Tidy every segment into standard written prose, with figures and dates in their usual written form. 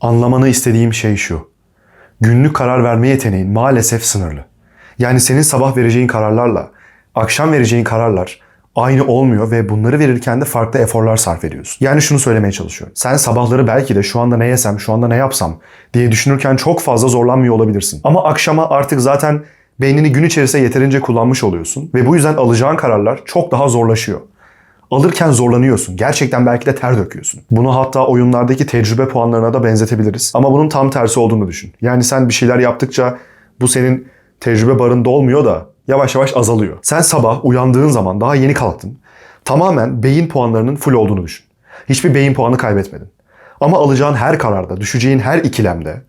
Anlamanı istediğim şey şu. Günlük karar verme yeteneğin maalesef sınırlı. Yani senin sabah vereceğin kararlarla akşam vereceğin kararlar aynı olmuyor ve bunları verirken de farklı eforlar sarf ediyorsun. Yani şunu söylemeye çalışıyorum. Sen sabahları belki de şu anda ne yesem, şu anda ne yapsam diye düşünürken çok fazla zorlanmıyor olabilirsin. Ama akşama artık zaten beynini gün içerisinde yeterince kullanmış oluyorsun ve bu yüzden alacağın kararlar çok daha zorlaşıyor. Alırken zorlanıyorsun. Gerçekten belki de ter döküyorsun. Bunu hatta oyunlardaki tecrübe puanlarına da benzetebiliriz. Ama bunun tam tersi olduğunu düşün. Yani sen bir şeyler yaptıkça bu senin tecrübe barın dolmuyor da yavaş yavaş azalıyor. Sen sabah uyandığın zaman daha yeni kalktın. Tamamen beyin puanlarının full olduğunu düşün. Hiçbir beyin puanı kaybetmedin. Ama alacağın her kararda, düşeceğin her ikilemde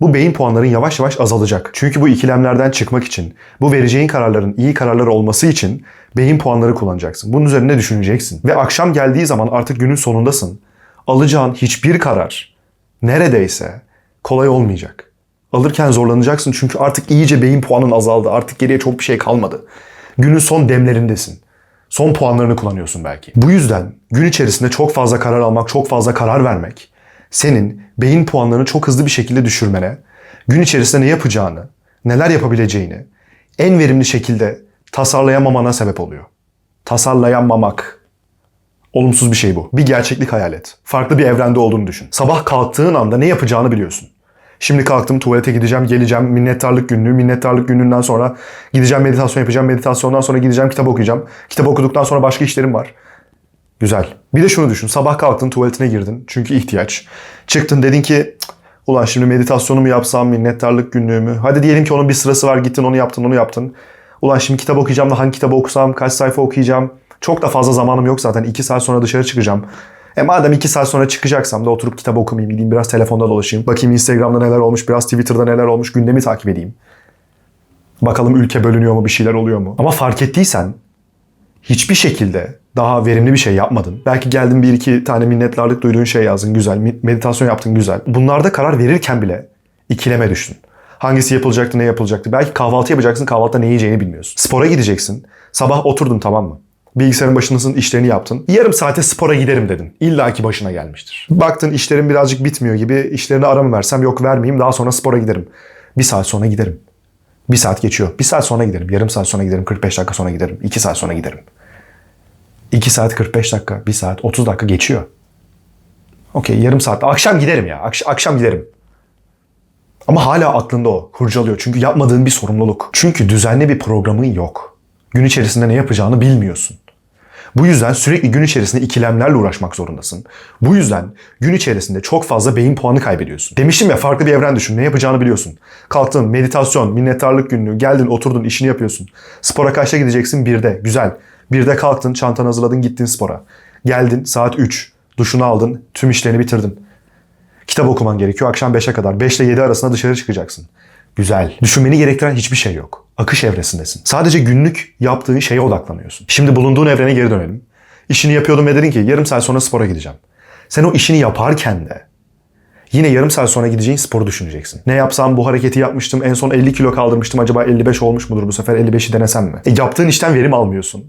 bu beyin puanların yavaş yavaş azalacak. Çünkü bu ikilemlerden çıkmak için, bu vereceğin kararların iyi kararlar olması için beyin puanları kullanacaksın. Bunun üzerine düşüneceksin. Ve akşam geldiği zaman artık günün sonundasın. Alacağın hiçbir karar neredeyse kolay olmayacak. Alırken zorlanacaksın çünkü artık iyice beyin puanın azaldı. Artık geriye çok bir şey kalmadı. Günün son demlerindesin. Son puanlarını kullanıyorsun belki. Bu yüzden gün içerisinde çok fazla karar almak, çok fazla karar vermek senin beyin puanlarını çok hızlı bir şekilde düşürmene, gün içerisinde ne yapacağını, neler yapabileceğini en verimli şekilde tasarlayamamana sebep oluyor. Tasarlayamamak. Olumsuz bir şey bu. Bir gerçeklik hayal et. Farklı bir evrende olduğunu düşün. Sabah kalktığın anda ne yapacağını biliyorsun. Şimdi kalktım, tuvalete gideceğim, geleceğim, minnettarlık günlüğü, minnettarlık günlüğünden sonra gideceğim, meditasyon yapacağım, meditasyondan sonra gideceğim, kitap okuyacağım. Kitap okuduktan sonra başka işlerim var. Güzel. Bir de şunu düşün. Sabah kalktın, tuvaletine girdin. Çünkü ihtiyaç. Çıktın, dedin ki ulan şimdi meditasyonumu yapsam, minnettarlık günlüğümü. Hadi diyelim ki onun bir sırası var. Gittin, onu yaptın, onu yaptın. Ulan şimdi kitap okuyacağım da hangi kitabı okusam, kaç sayfa okuyacağım. Çok da fazla zamanım yok zaten. 2 saat sonra dışarı çıkacağım. Madem 2 saat sonra çıkacaksam da oturup kitap okumayayım. Gideyim biraz telefonda dolaşayım. Bakayım Instagram'da neler olmuş, biraz Twitter'da neler olmuş. Gündemi takip edeyim. Bakalım ülke bölünüyor mu, bir şeyler oluyor mu? Ama fark ettiysen hiçbir şekilde daha verimli bir şey yapmadın. Belki geldin bir iki tane minnettarlık duyduğun şey yazdın, güzel. Meditasyon yaptın, güzel. Bunlarda karar verirken bile ikileme düştün. Hangisi yapılacaktı, ne yapılacaktı? Belki kahvaltı yapacaksın, kahvaltıda ne yiyeceğini bilmiyorsun. Spora gideceksin. Sabah oturdun, tamam mı? Bilgisayarın başındasın, işlerini yaptın. Yarım saate spora giderim dedin. İlla ki başına gelmiştir. Baktın işlerin birazcık bitmiyor gibi, işlerine ara mı versem, yok vermeyeyim, daha sonra spora giderim. 1 saat sonra giderim. 1 saat geçiyor. 1 saat sonra giderim. Yarım saat sonra giderim. 45 dakika sonra giderim. 2 saat sonra giderim. 2 saat 45 dakika, 1 saat 30 dakika geçiyor. Okey, yarım saat. Akşam giderim ya. Akşam giderim. Ama hala aklında o. Kurcalıyor. Çünkü yapmadığın bir sorumluluk. Çünkü düzenli bir programın yok. Gün içerisinde ne yapacağını bilmiyorsun. Bu yüzden sürekli gün içerisinde ikilemlerle uğraşmak zorundasın. Bu yüzden gün içerisinde çok fazla beyin puanı kaybediyorsun. Demiştim ya, farklı bir evren düşün. Ne yapacağını biliyorsun. Kalktın, meditasyon, minnettarlık günlüğü, geldin, oturdun, işini yapıyorsun. Spora kaçta gideceksin? 1'de. Güzel. 1'de kalktın, çantanı hazırladın, gittin spora. Geldin, saat 3. Duşunu aldın, tüm işlerini bitirdin. Kitap okuman gerekiyor akşam 5'e kadar. 5 ile 7 arasında dışarı çıkacaksın. Güzel. Düşünmeni gerektiren hiçbir şey yok. Akış evresindesin. Sadece günlük yaptığın şeye odaklanıyorsun. Şimdi bulunduğun evrene geri dönelim. İşini yapıyordun ve dedin ki yarım saat sonra spora gideceğim. Sen o işini yaparken de yine yarım saat sonra gideceğin sporu düşüneceksin. Ne yapsam, bu hareketi yapmıştım, en son 50 kilo kaldırmıştım, acaba 55 olmuş mudur bu sefer, 55'i denesem mi? Yaptığın işten verim almıyorsun.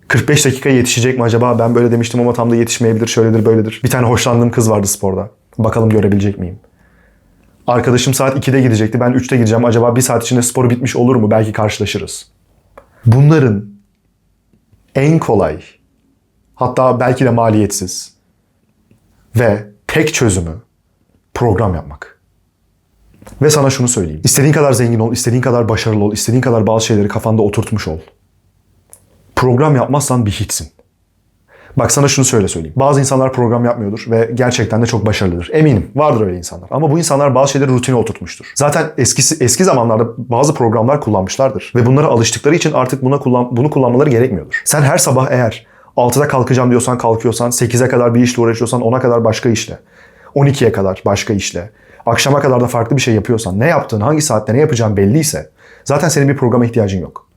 45 dakika yetişecek mi acaba, ben böyle demiştim ama tam da yetişmeyebilir, şöyledir böyledir. Bir tane hoşlandığım kız vardı sporda. Bakalım görebilecek miyim? Arkadaşım saat 2'de gidecekti, ben 3'te gideceğim. Acaba 1 saat içinde spor bitmiş olur mu? Belki karşılaşırız. Bunların en kolay, hatta belki de maliyetsiz ve tek çözümü program yapmak. Ve sana şunu söyleyeyim. İstediğin kadar zengin ol, istediğin kadar başarılı ol, istediğin kadar bazı şeyleri kafanda oturtmuş ol. Program yapmazsan bir hiçsin. Bak sana şunu söyleyeyim. Bazı insanlar program yapmıyordur ve gerçekten de çok başarılıdır. Eminim vardır öyle insanlar. Ama bu insanlar bazı şeyleri rutine oturtmuştur. Zaten eski zamanlarda bazı programlar kullanmışlardır. Ve bunlara alıştıkları için artık bunu kullanmaları gerekmiyordur. Sen her sabah eğer 6'da kalkacağım diyorsan kalkıyorsan, 8'e kadar bir işle uğraşıyorsan 10'a kadar başka işle, 12'ye kadar başka işle, akşama kadar da farklı bir şey yapıyorsan, ne yaptığın, hangi saatte ne yapacağın belliyse zaten senin bir programa ihtiyacın yok.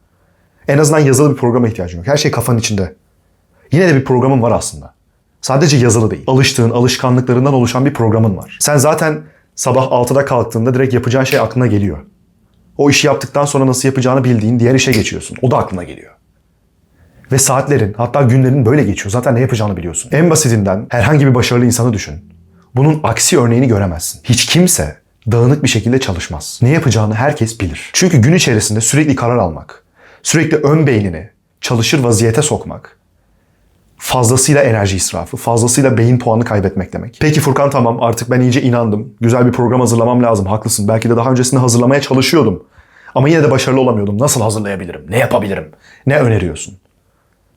En azından yazılı bir programa ihtiyacın yok. Her şey kafanın içinde. Yine de bir programın var aslında. Sadece yazılı değil. Alıştığın, alışkanlıklarından oluşan bir programın var. Sen zaten sabah 6'da kalktığında direkt yapacağın şey aklına geliyor. O işi yaptıktan sonra nasıl yapacağını bildiğin diğer işe geçiyorsun. O da aklına geliyor. Ve saatlerin, hatta günlerin böyle geçiyor. Zaten ne yapacağını biliyorsun. En basitinden herhangi bir başarılı insanı düşün. Bunun aksi örneğini göremezsin. Hiç kimse dağınık bir şekilde çalışmaz. Ne yapacağını herkes bilir. Çünkü gün içerisinde sürekli karar almak, sürekli ön beynini çalışır vaziyete sokmak, fazlasıyla enerji israfı, fazlasıyla beyin puanı kaybetmek demek. Peki Furkan, tamam, artık ben iyice inandım. Güzel bir program hazırlamam lazım, haklısın. Belki de daha öncesinde hazırlamaya çalışıyordum. Ama yine de başarılı olamıyordum. Nasıl hazırlayabilirim? Ne yapabilirim? Ne öneriyorsun?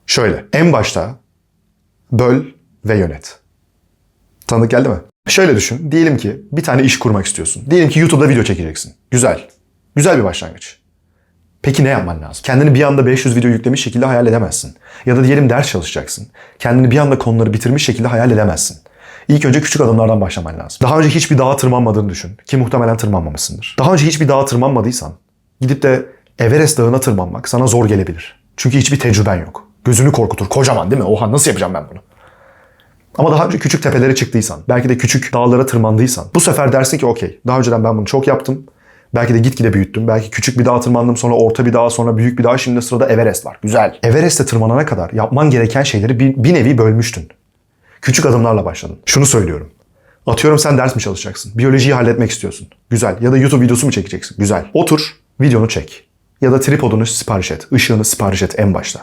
Şöyle, en başta böl ve yönet. Tanıdık geldi mi? Şöyle düşün. Diyelim ki bir tane iş kurmak istiyorsun. Diyelim ki YouTube'da video çekeceksin. Güzel. Güzel bir başlangıç. Peki ne yapman lazım? Kendini bir anda 500 video yüklemiş şekilde hayal edemezsin. Ya da diyelim ders çalışacaksın. Kendini bir anda konuları bitirmiş şekilde hayal edemezsin. İlk önce küçük adımlardan başlaman lazım. Daha önce hiçbir dağa tırmanmadığını düşün. Ki muhtemelen tırmanmamışsındır. Daha önce hiçbir dağa tırmanmadıysan gidip de Everest Dağı'na tırmanmak sana zor gelebilir. Çünkü hiçbir tecrüben yok. Gözünü korkutur. Kocaman değil mi? Oha, nasıl yapacağım ben bunu? Ama daha önce küçük tepelere çıktıysan, belki de küçük dağlara tırmandıysan, bu sefer dersin ki okey, daha önceden ben bunu çok yaptım. Belki de gitgide büyüttüm. Belki küçük bir dağa tırmandım, sonra orta bir dağa, sonra büyük bir dağa. Şimdi sırada Everest var. Güzel. Everest'e tırmanana kadar yapman gereken şeyleri bir nevi bölmüştün. Küçük adımlarla başladın. Şunu söylüyorum. Atıyorum, sen ders mi çalışacaksın? Biyolojiyi halletmek istiyorsun. Güzel. Ya da YouTube videosu mu çekeceksin? Güzel. Otur, videonu çek. Ya da tripodunu sipariş et. Işığını sipariş et en başta.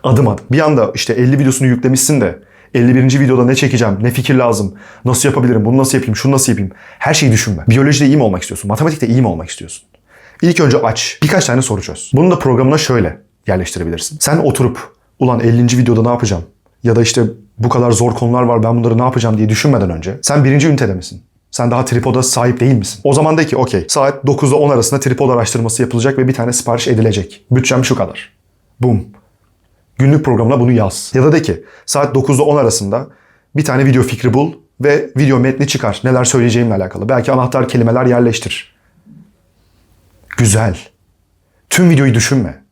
Adım adım. Bir anda işte 50 videosunu yüklemişsin de 51. videoda ne çekeceğim, ne fikir lazım, nasıl yapabilirim, bunu nasıl yapayım, şunu nasıl yapayım. Her şeyi düşünme. Biyolojide iyi mi olmak istiyorsun? Matematikte iyi mi olmak istiyorsun? İlk önce aç. Birkaç tane soru çöz. Bunu da programına şöyle yerleştirebilirsin. Sen oturup ulan 50. videoda ne yapacağım? Ya da işte bu kadar zor konular var, ben bunları ne yapacağım diye düşünmeden önce sen birinci ünitede misin? Sen daha tripoda sahip değil misin? O zaman de ki okey, saat 9 ile 10 arasında tripod araştırması yapılacak ve bir tane sipariş edilecek. Bütçem şu kadar. Bum. Günlük programına bunu yaz. Ya da de ki saat 9 ile 10 arasında bir tane video fikri bul ve video metni çıkar. Neler söyleyeceğimle alakalı. Belki anahtar kelimeler yerleştir. Güzel. Tüm videoyu düşünme.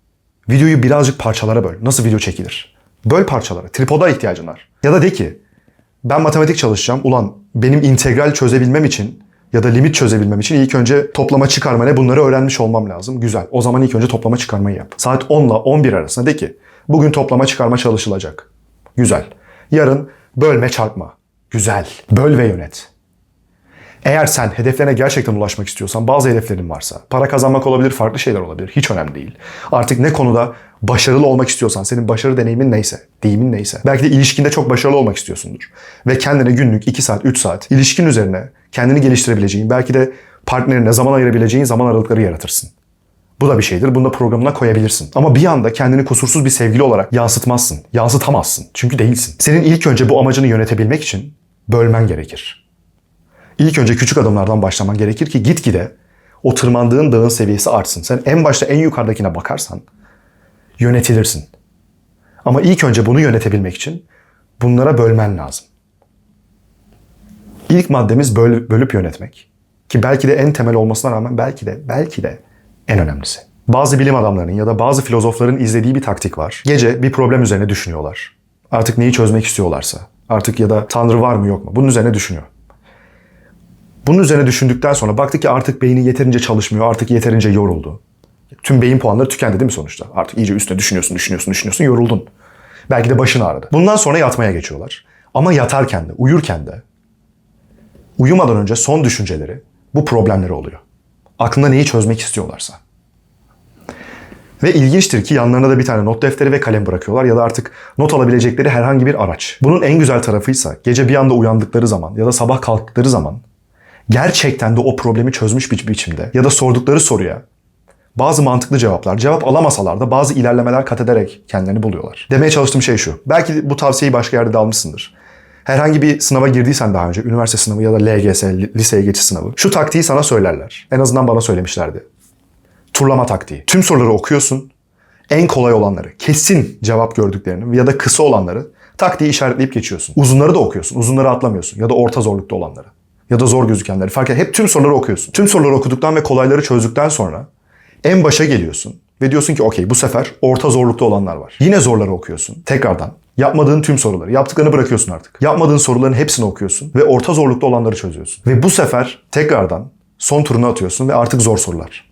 Videoyu birazcık parçalara böl. Nasıl video çekilir? Böl parçalara. Tripoda ihtiyacın var. Ya da de ki ben matematik çalışacağım. Ulan benim integral çözebilmem için ya da limit çözebilmem için ilk önce toplama çıkarma ne, bunları öğrenmiş olmam lazım. Güzel. O zaman ilk önce toplama çıkarmayı yap. Saat 10 ile 11 arasında de ki bugün toplama çıkarma çalışılacak. Güzel. Yarın bölme çarpma. Güzel. Böl ve yönet. Eğer sen hedeflerine gerçekten ulaşmak istiyorsan, bazı hedeflerin varsa, para kazanmak olabilir, farklı şeyler olabilir, hiç önemli değil. Artık ne konuda başarılı olmak istiyorsan, senin başarı deneyimin neyse, deyimin neyse. Belki de ilişkinde çok başarılı olmak istiyorsundur. Ve kendine günlük 2 saat, 3 saat ilişkin üzerine kendini geliştirebileceğin, belki de partnerine zaman ayırabileceğin zaman aralıkları yaratırsın. Bu da bir şeydir. Bunu da programına koyabilirsin. Ama bir anda kendini kusursuz bir sevgili olarak yansıtmazsın. Yansıtamazsın. Çünkü değilsin. Senin ilk önce bu amacını yönetebilmek için bölmen gerekir. İlk önce küçük adımlardan başlaman gerekir ki gitgide o tırmandığın dağın seviyesi artsın. Sen en başta en yukarıdakine bakarsan yönetilirsin. Ama ilk önce bunu yönetebilmek için bunlara bölmen lazım. İlk maddemiz bölüp yönetmek. Ki belki de en temel olmasına rağmen belki de en önemlisi. Bazı bilim adamlarının ya da bazı filozofların izlediği bir taktik var. Gece bir problem üzerine düşünüyorlar. Artık neyi çözmek istiyorlarsa. Artık ya da Tanrı var mı yok mu? Bunun üzerine düşünüyor. Bunun üzerine düşündükten sonra baktı ki artık beyni yeterince çalışmıyor, artık yeterince yoruldu. Tüm beyin puanları tükendi değil mi sonuçta? Artık iyice üstüne düşünüyorsun, yoruldun. Belki de başın ağrıdı. Bundan sonra yatmaya geçiyorlar. Ama yatarken de, uyurken de, uyumadan önce son düşünceleri bu problemleri oluyor. Aklında neyi çözmek istiyorlarsa. Ve ilginçtir ki yanlarına da bir tane not defteri ve kalem bırakıyorlar ya da artık not alabilecekleri herhangi bir araç. Bunun en güzel tarafıysa gece bir anda uyandıkları zaman ya da sabah kalktıkları zaman gerçekten de o problemi çözmüş bir biçimde ya da sordukları soruya bazı mantıklı cevap alamasalar da bazı ilerlemeler kat ederek kendilerini buluyorlar. Demeye çalıştığım şey şu. Belki bu tavsiyeyi başka yerde de almışsındır. Herhangi bir sınava girdiysen daha önce, üniversite sınavı ya da LGS, liseye geçiş sınavı, şu taktiği sana söylerler. En azından bana söylemişlerdi. Turlama taktiği. Tüm soruları okuyorsun. En kolay olanları, kesin cevap gördüklerini ya da kısa olanları taktiği işaretleyip geçiyorsun. Uzunları da okuyorsun. Uzunları atlamıyorsun. Ya da orta zorlukta olanları. Ya da zor gözükenleri. Fark et. Hep tüm soruları okuyorsun. Tüm soruları okuduktan ve kolayları çözdükten sonra en başa geliyorsun. Ve diyorsun ki okey, bu sefer orta zorlukta olanlar var. Yine zorları okuyorsun. Tekrardan. Yapmadığın tüm soruları. Yaptıklarını bırakıyorsun artık. Yapmadığın soruların hepsini okuyorsun. Ve orta zorlukta olanları çözüyorsun. Ve bu sefer tekrardan son turunu atıyorsun ve artık zor sorular.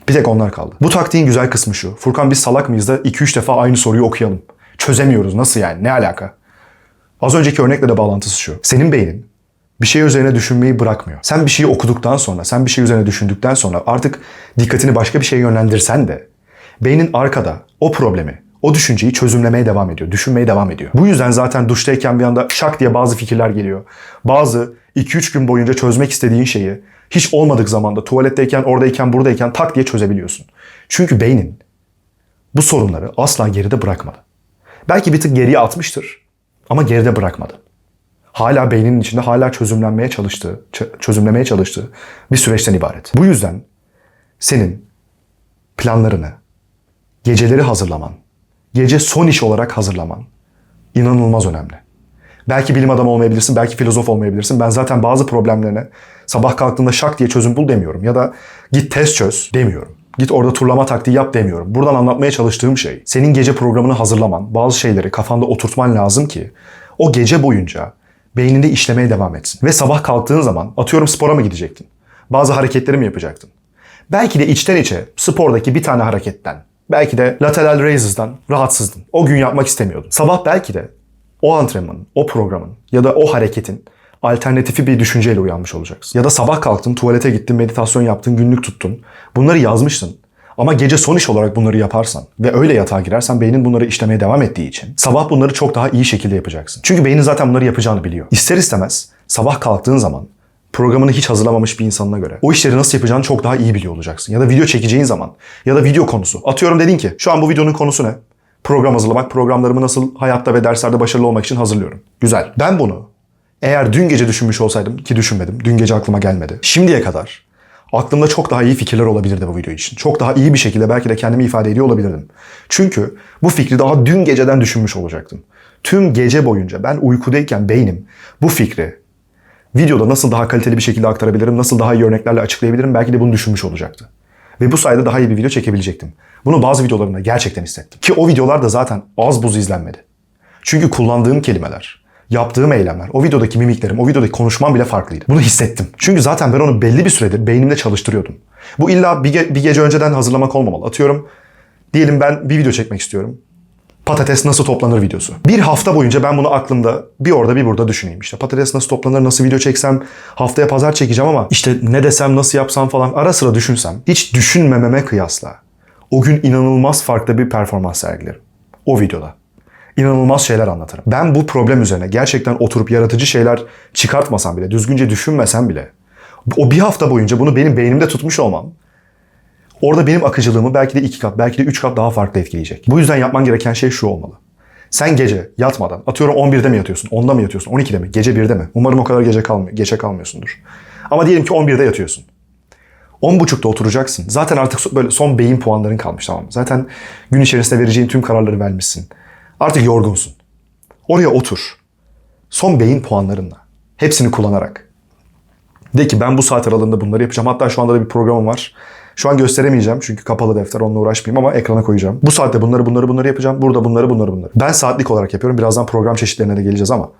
Bir tek onlar kaldı. Bu taktiğin güzel kısmı şu. Furkan, biz salak mıyız da 2-3 defa aynı soruyu okuyalım. Çözemiyoruz. Nasıl yani? Ne alaka? Az önceki örnekle de bağlantısı şu. Senin beynin bir şey üzerine düşünmeyi bırakmıyor. Sen bir şeyi okuduktan sonra, sen bir şey üzerine düşündükten sonra artık dikkatini başka bir şeye yönlendirsen de beynin arkada o problemi, o düşünceyi çözümlemeye devam ediyor, düşünmeye devam ediyor. Bu yüzden zaten duştayken bir anda şak diye bazı fikirler geliyor. Bazı 2-3 gün boyunca çözmek istediğin şeyi hiç olmadık zamanda tuvaletteyken, oradayken, buradayken tak diye çözebiliyorsun. Çünkü beynin bu sorunları asla geride bırakmadı. Belki bir tık geriye atmıştır ama geride bırakmadı. Hala beyninin içinde hala çözümlemeye çalıştığı bir süreçten ibaret. Bu yüzden senin planlarını, geceleri hazırlaman, gece son iş olarak hazırlaman inanılmaz önemli. Belki bilim adamı olmayabilirsin, belki filozof olmayabilirsin. Ben zaten bazı problemlerine sabah kalktığında şak diye çözüm bul demiyorum. Ya da git test çöz demiyorum. Git orada turlama taktiği yap demiyorum. Buradan anlatmaya çalıştığım şey, senin gece programını hazırlaman, bazı şeyleri kafanda oturtman lazım ki o gece boyunca beyninde işlemeye devam etsin. Ve sabah kalktığın zaman, atıyorum spora mı gidecektin? Bazı hareketleri mi yapacaktın? Belki de içten içe spordaki bir tane hareketten, belki de lateral raises'dan rahatsızdın. O gün yapmak istemiyordun. Sabah belki de o antrenmanın, o programın ya da o hareketin alternatifi bir düşünceyle uyanmış olacaksın. Ya da sabah kalktın, tuvalete gittin, meditasyon yaptın, günlük tuttun. Bunları yazmışsın. Ama gece son iş olarak bunları yaparsan ve öyle yatağa girersen beynin bunları işlemeye devam ettiği için sabah bunları çok daha iyi şekilde yapacaksın. Çünkü beynin zaten bunları yapacağını biliyor. İster istemez sabah kalktığın zaman programını hiç hazırlamamış bir insanına göre o işleri nasıl yapacağını çok daha iyi biliyor olacaksın. Ya da video çekeceğin zaman ya da video konusu. Atıyorum dedin ki şu an bu videonun konusu ne? Program hazırlamak, programlarımı nasıl hayatta ve derslerde başarılı olmak için hazırlıyorum. Güzel. Ben bunu eğer dün gece düşünmüş olsaydım, ki düşünmedim, dün gece aklıma gelmedi. Şimdiye kadar aklımda çok daha iyi fikirler olabilirdi bu video için. Çok daha iyi bir şekilde belki de kendimi ifade ediyor olabilirdim. Çünkü bu fikri daha dün geceden düşünmüş olacaktım. Tüm gece boyunca ben uykudayken beynim bu fikri videoda nasıl daha kaliteli bir şekilde aktarabilirim, nasıl daha iyi örneklerle açıklayabilirim belki de bunu düşünmüş olacaktı. Ve bu sayede daha iyi bir video çekebilecektim. Bunu bazı videolarımda gerçekten hissettim. Ki o videolar da zaten az buz izlenmedi. Çünkü kullandığım kelimeler, yaptığım eylemler, o videodaki mimiklerim, o videodaki konuşmam bile farklıydı. Bunu hissettim. Çünkü zaten ben onu belli bir süredir beynimde çalıştırıyordum. Bu illa bir gece önceden hazırlamak olmamalı. Atıyorum, diyelim ben bir video çekmek istiyorum. Patates nasıl toplanır videosu. Bir hafta boyunca ben bunu aklımda bir orada bir burada düşüneyim. İşte patates nasıl toplanır, nasıl video çeksem, haftaya pazar çekeceğim ama işte ne desem, nasıl yapsam falan ara sıra düşünsem, hiç düşünmememe kıyasla o gün inanılmaz farklı bir performans sergilerim. O videoda. İnanılmaz şeyler anlatırım. Ben bu problem üzerine gerçekten oturup yaratıcı şeyler çıkartmasam bile, düzgünce düşünmesem bile o bir hafta boyunca bunu benim beynimde tutmuş olmam orada benim akıcılığımı belki de 2 kat, belki de 3 kat daha farklı etkileyecek. Bu yüzden yapman gereken şey şu olmalı. Sen gece yatmadan, atıyorum 11'de mi yatıyorsun, 10'da mı yatıyorsun, 12'de mi, gece 1'de mi? Umarım o kadar geçe kalmıyorsundur. Ama diyelim ki 11'de yatıyorsun. 10.30'da oturacaksın. Zaten artık böyle son beyin puanların kalmış, tamam mı? Zaten gün içerisinde vereceğin tüm kararları vermişsin. Artık yorgunsun. Oraya otur. Son beyin puanlarınla. Hepsini kullanarak. De ki ben bu saat aralığında bunları yapacağım. Hatta şu anda da bir programım var. Şu an gösteremeyeceğim çünkü kapalı defter, onunla uğraşmayayım ama ekrana koyacağım. Bu saatte bunları yapacağım. Burada bunları. Ben saatlik olarak yapıyorum. Birazdan program çeşitlerine de geleceğiz ama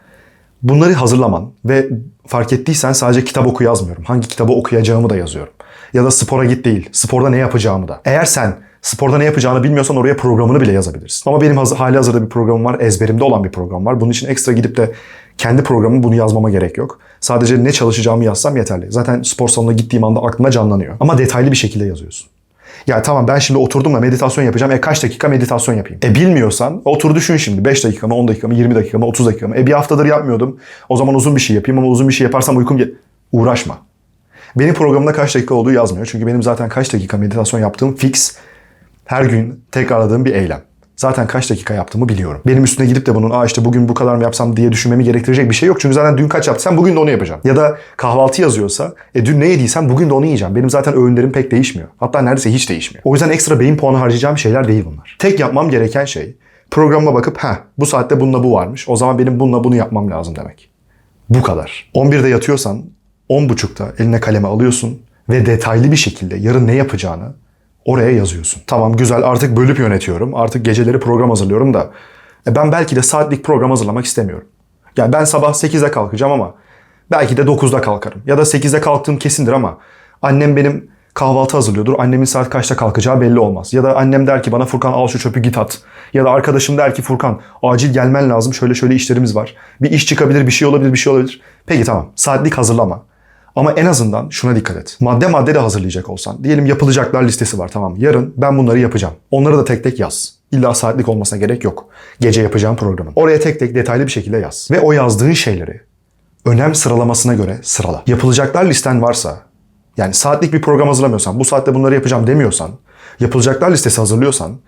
bunları hazırlaman ve fark ettiysen sadece kitap oku yazmıyorum. Hangi kitabı okuyacağımı da yazıyorum. Ya da spora git değil. Sporda ne yapacağımı da. Eğer sen sporda ne yapacağını bilmiyorsan oraya programını bile yazabilirsin. Ama benim hali hazırda bir programım var. Ezberimde olan bir program var. Bunun için ekstra gidip de kendi programımı bunu yazmama gerek yok. Sadece ne çalışacağımı yazsam yeterli. Zaten spor salonuna gittiğim anda aklımda canlanıyor. Ama detaylı bir şekilde yazıyorsun. Yani tamam ben şimdi oturdum da meditasyon yapacağım. Kaç dakika meditasyon yapayım? Bilmiyorsan otur düşün şimdi. 5 dakika mı, 10 dakika mı, 20 dakika mı, 30 dakika mı? Bir haftadır yapmıyordum. O zaman uzun bir şey yapayım ama uzun bir şey yaparsam uykum uğraşma. Benim programımda kaç dakika olduğu yazmıyor. Çünkü benim zaten kaç dakika meditasyon yaptığım fix. Her gün tekrarladığım bir eylem. Zaten kaç dakika yaptığımı biliyorum. Benim üstüne gidip de bunun işte bugün bu kadar mı yapsam diye düşünmemi gerektirecek bir şey yok. Çünkü zaten dün kaç yaptıysam bugün de onu yapacağım. Ya da kahvaltı yazıyorsa dün ne yediysem bugün de onu yiyeceğim. Benim zaten öğünlerim pek değişmiyor. Hatta neredeyse hiç değişmiyor. O yüzden ekstra beyin puanı harcayacağım şeyler değil bunlar. Tek yapmam gereken şey programa bakıp bu saatte bununla bu varmış. O zaman benim bununla bunu yapmam lazım demek. Bu kadar. 11'de yatıyorsan 10.30'da eline kaleme alıyorsun ve detaylı bir şekilde yarın ne yapacağını oraya yazıyorsun. Tamam güzel, artık bölüp yönetiyorum. Artık geceleri program hazırlıyorum da ben belki de saatlik program hazırlamak istemiyorum. Yani ben sabah 8'de kalkacağım ama belki de 9'da kalkarım. Ya da 8'de kalktığım kesindir ama annem benim Kahvaltı hazırlıyordur. Annemin saat kaçta kalkacağı belli olmaz. Ya da annem der ki bana Furkan al şu çöpü git at. Ya da arkadaşım der ki Furkan acil gelmen lazım. Şöyle şöyle işlerimiz var. Bir iş çıkabilir, bir şey olabilir, bir şey olabilir. Peki tamam. Saatlik hazırlama. Ama en azından şuna dikkat et. Madde madde de hazırlayacak olsan. Diyelim yapılacaklar listesi var, tamam. Yarın ben bunları yapacağım. Onları da tek tek yaz. İlla saatlik olmasına gerek yok. Gece yapacağım programın. Oraya tek tek detaylı bir şekilde yaz. Ve o yazdığın şeyleri önem sıralamasına göre sırala. Yapılacaklar listen varsa, yani saatlik bir program hazırlamıyorsan, bu saatte bunları yapacağım demiyorsan, yapılacaklar listesi hazırlıyorsan,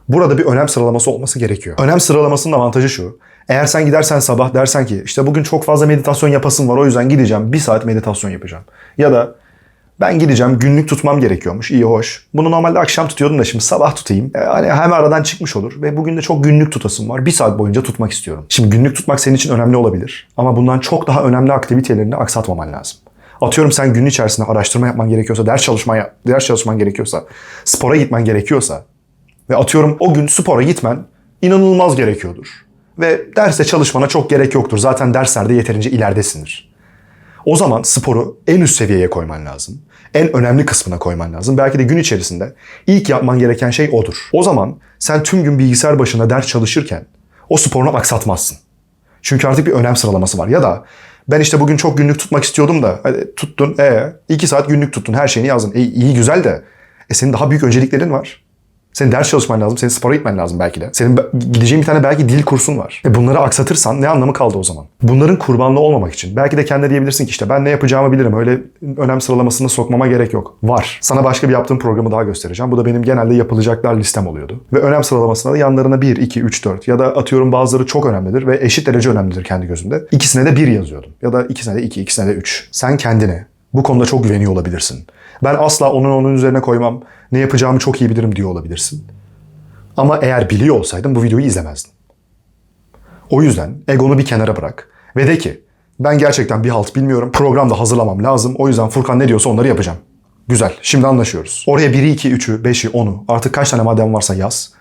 burada bir önem sıralaması olması gerekiyor. Önem sıralamasının avantajı şu. Eğer sen gidersen sabah dersen ki işte bugün çok fazla meditasyon yapasım var, o yüzden gideceğim 1 saat meditasyon yapacağım. Ya da ben gideceğim günlük tutmam gerekiyormuş. İyi hoş. Bunu normalde akşam tutuyordum da şimdi sabah tutayım. Hani hem aradan çıkmış olur ve bugün de çok günlük tutasım var. 1 saat boyunca tutmak istiyorum. Şimdi günlük tutmak senin için önemli olabilir. Ama bundan çok daha önemli aktivitelerini aksatmaman lazım. Atıyorum sen gün içerisinde araştırma yapman gerekiyorsa, ders çalışman gerekiyorsa, spora gitmen gerekiyorsa ve atıyorum o gün spora gitmen inanılmaz gerekiyordur. Ve derse çalışmana çok gerek yoktur. Zaten derslerde yeterince ileridesindir. O zaman sporu en üst seviyeye koyman lazım. En önemli kısmına koyman lazım. Belki de gün içerisinde ilk yapman gereken şey odur. O zaman sen tüm gün bilgisayar başında ders çalışırken o sporunu aksatmazsın. Çünkü artık bir önem sıralaması var. Ya da ben işte bugün çok günlük tutmak istiyordum da hadi tuttun. 2 saat günlük tuttun. Her şeyini yazdın. İyi güzel de senin daha büyük önceliklerin var. Senin ders çalışman lazım, senin spora gitmen lazım belki de. Senin gideceğin bir tane belki dil kursun var. Bunları aksatırsan ne anlamı kaldı o zaman? Bunların kurbanlığı olmamak için. Belki de kendine diyebilirsin ki işte ben ne yapacağımı bilirim. Öyle önem sıralamasını sokmama gerek yok. Var. Sana başka bir yaptığım programı daha göstereceğim. Bu da benim genelde yapılacaklar listem oluyordu. Ve önem sıralamasına da yanlarına 1, 2, 3, 4 ya da atıyorum bazıları çok önemlidir ve eşit derece önemlidir kendi gözümde. İkisine de 1 yazıyordum. Ya da ikisine de 2, ikisine de 3. Sen kendine bu konuda çok güveniyor olabilirsin. Ben asla onun üzerine koymam. Ne yapacağımı çok iyi bilirim diyor olabilirsin. Ama eğer biliyor olsaydın bu videoyu izlemezdin. O yüzden egonu bir kenara bırak ve de ki ben gerçekten bir halt bilmiyorum. Programda hazırlamam lazım. O yüzden Furkan ne diyorsa onları yapacağım. Güzel. Şimdi anlaşıyoruz. Oraya 1'i, 2'yi, 3'ü, 5'i, 10'u artık kaç tane madem varsa yaz.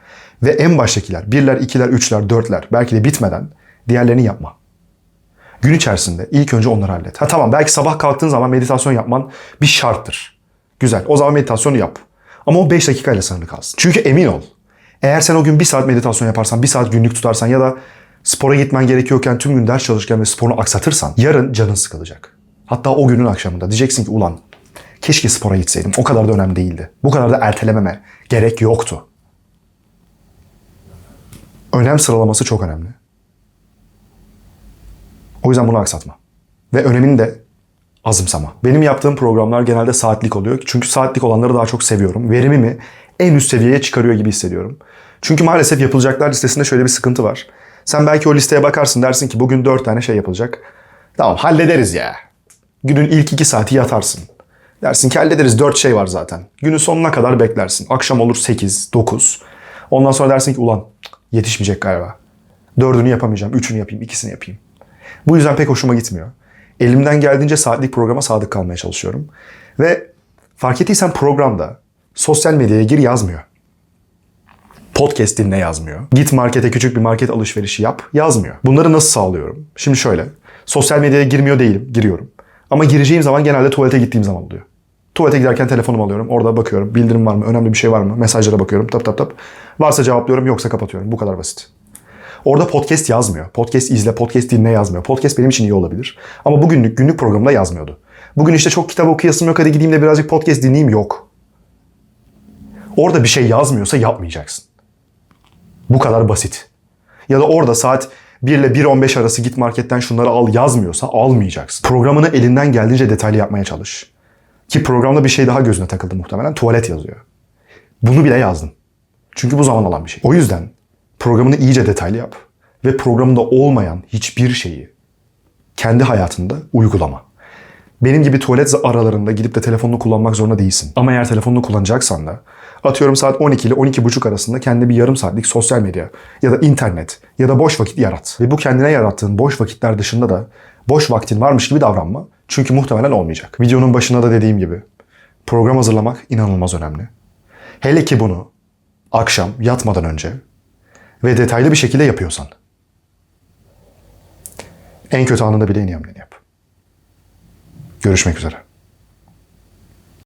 Ve en baştakiler 1'ler, 2'ler, 3'ler, 4'ler belki de bitmeden diğerlerini yapma. Gün içerisinde ilk önce onları hallet. Tamam belki sabah kalktığın zaman meditasyon yapman bir şarttır. Güzel. O zaman meditasyonu yap. Ama o 5 dakikayla sınırlı kalsın. Çünkü emin ol. Eğer sen o gün 1 saat meditasyon yaparsan, 1 saat günlük tutarsan ya da spora gitmen gerekiyorken tüm gün ders çalışırken ve sporunu aksatırsan yarın canın sıkılacak. Hatta o günün akşamında diyeceksin ki ulan keşke spora gitseydim. O kadar da önemli değildi. Bu kadar da ertelememe gerek yoktu. Önem sıralaması çok önemli. O yüzden bunu aksatma. Ve önemini de azımsama. Benim yaptığım programlar genelde saatlik oluyor. Çünkü saatlik olanları daha çok seviyorum. Verimimi en üst seviyeye çıkarıyor gibi hissediyorum. Çünkü maalesef yapılacaklar listesinde şöyle bir sıkıntı var. Sen belki o listeye bakarsın dersin ki bugün 4 tane şey yapılacak. Tamam hallederiz ya. Günün ilk 2 saati yatarsın. Dersin ki hallederiz 4 şey var zaten. Günün sonuna kadar beklersin. Akşam olur 8, 9. Ondan sonra dersin ki ulan yetişmeyecek galiba. 4'ünü yapamayacağım. 3'ünü yapayım, 2'sini yapayım. Bu yüzden pek hoşuma gitmiyor. Elimden geldiğince saatlik programa sadık kalmaya çalışıyorum. Ve fark ettiysen programda sosyal medyaya gir yazmıyor. Podcast dinle yazmıyor. Git markete küçük bir market alışverişi yap yazmıyor. Bunları nasıl sağlıyorum? Şimdi şöyle. Sosyal medyaya girmiyor değilim. Giriyorum. Ama gireceğim zaman genelde tuvalete gittiğim zaman oluyor. Tuvalete giderken telefonumu alıyorum. Orada bakıyorum. Bildirim var mı? Önemli bir şey var mı? Mesajlara bakıyorum. Tap tap tap. Varsa cevaplıyorum. Yoksa kapatıyorum. Bu kadar basit. Orada podcast yazmıyor. Podcast izle, podcast dinle yazmıyor. Podcast benim için iyi olabilir. Ama bugünlük günlük programda yazmıyordu. Bugün işte çok kitap okuyasım yok. Hadi gideyim de birazcık podcast dinleyeyim. Yok. Orada bir şey yazmıyorsa yapmayacaksın. Bu kadar basit. Ya da orada saat 1 ile 1.15 arası git marketten şunları al yazmıyorsa almayacaksın. Programını elinden geldiğince detaylı yapmaya çalış. Ki programda bir şey daha gözüne takıldı muhtemelen. Tuvalet yazıyor. Bunu bile yazdım. Çünkü bu zaman alan bir şey. O yüzden programını iyice detaylı yap. Ve programında olmayan hiçbir şeyi kendi hayatında uygulama. Benim gibi tuvalet aralarında gidip de telefonunu kullanmak zorunda değilsin. Ama eğer telefonunu kullanacaksan da atıyorum saat 12 ile 12.30 arasında kendine bir yarım saatlik sosyal medya ya da internet ya da boş vakit yarat. Ve bu kendine yarattığın boş vakitler dışında da boş vaktin varmış gibi davranma. Çünkü muhtemelen olmayacak. Videonun başında da dediğim gibi program hazırlamak inanılmaz önemli. Hele ki bunu akşam yatmadan önce ve detaylı bir şekilde yapıyorsan. En kötü anında bile en iyi hamleni yap. Görüşmek üzere.